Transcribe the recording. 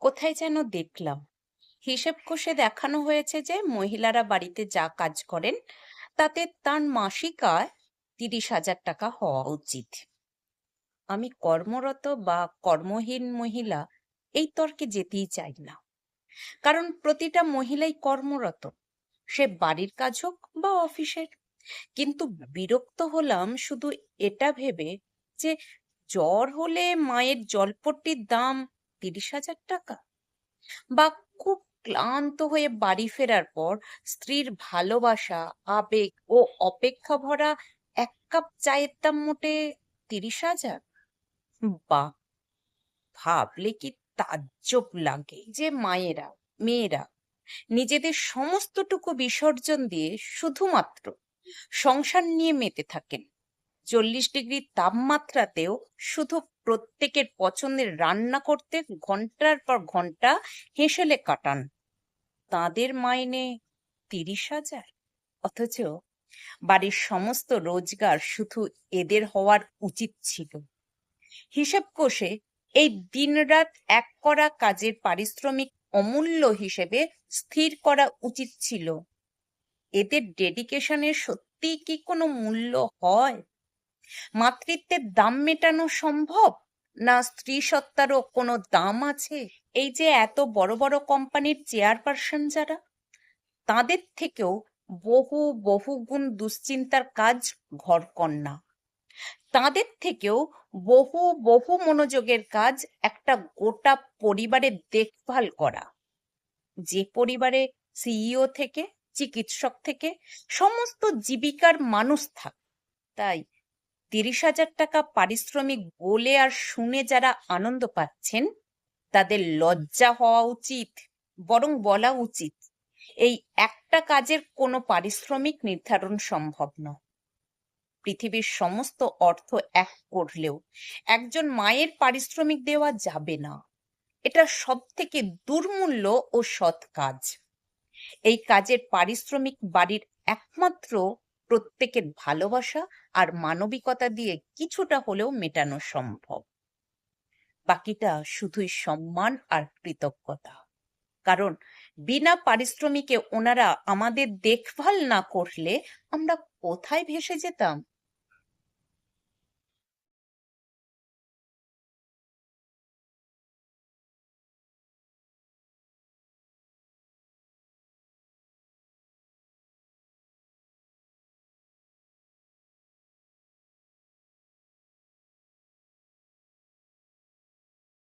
কোথায় যেন দেখলাম হিসেব কষে দেখানো হয়েছে যে মহিলারা বাড়িতে যা কাজ করেন তাতে তার মাসিক আয় 30,000 টাকা হওয়া উচিত। আমি কর্মরত বা কর্মহীন মহিলা এই তর্কে যেতেই চাই না, কারণ প্রতিটা মহিলাই কর্মরত, সে বাড়ির কাজ হোক বা অফিসের। কিন্তু বিরক্ত হলাম শুধু এটা ভেবে যে জ্বর হলে মায়ের জলপট্টির দাম 30,000 টাকা, বা খুব ক্লান্ত হয়ে বাড়ি ফেরার পর স্ত্রীর ভালোবাসা, আবেগ ও অপেক্ষা ভরা 1 কাপ চায়ের দাম মোটে 30,000। বা ভাবলে কি তাজ্জব লাগে যে মেয়েরা নিজেদের সমস্তটুকু বিসর্জন দিয়ে শুধুমাত্র সংসার নিয়ে মেতে থাকেন। 40 ডিগ্রি তাপমাত্রাতেও শুধু প্রত্যেকের পছন্দের রান্না করতে ঘন্টার পর ঘন্টা হেসেলে কাটান। তাদের মাইনে 30,000, অথচ বাড়ির সমস্ত রোজগার শুধু এদের হওয়ার উচিত ছিল। হিসেব কষে এই দিনরাত এক করা কাজের পারিশ্রমিক অমূল্য হিসেবে স্থির করা উচিত ছিল। এদের ডেডিকেশনের সত্যিই কি কোনো মূল্য হয়? মাতৃত্বের দাম মেটানো সম্ভব, না স্ত্রী সত্তারও কোনো দাম আছে? এই যে এত বড় বড় কোম্পানির চেয়ারপারসন যারা, তাদের থেকেও বহু বহুগুণ দুশ্চিন্তার কাজ ঘরকন্না। তাদের থেকেও বহু বহু মনোযোগের কাজ একটা গোটা পরিবারের দেখভাল করা। যে পরিবারে সিইও থেকে চিকিৎসক থেকে সমস্ত জীবিকার মানুষ থাকে। তাই 30,000 টাকা পারিশ্রমিক বলে আর শুনে যারা আনন্দ পাচ্ছেন, তাদের লজ্জা হওয়া উচিত। বরং বলা উচিত, এই একটা কাজের কোনো পারিশ্রমিক নির্ধারণ সম্ভব নয়। পৃথিবীর সমস্ত অর্থ এক করলেও একজন মায়ের পারিশ্রমিক দেওয়া যাবে না। এটা সব থেকে দুর্মূল্য ও সৎ কাজ। এই কাজের পারিশ্রমিক বাড়ির একমাত্র প্রত্যেকের ভালোবাসা আর মানবিকতা দিয়ে কিছুটা হলেও মেটানো সম্ভব। বাকিটা শুধুই সম্মান আর কৃতজ্ঞতা। কারণ বিনা পারিশ্রমিকে ওনারা আমাদের দেখভাল না করলে আমরা কোথায় ভেসে যেতাম?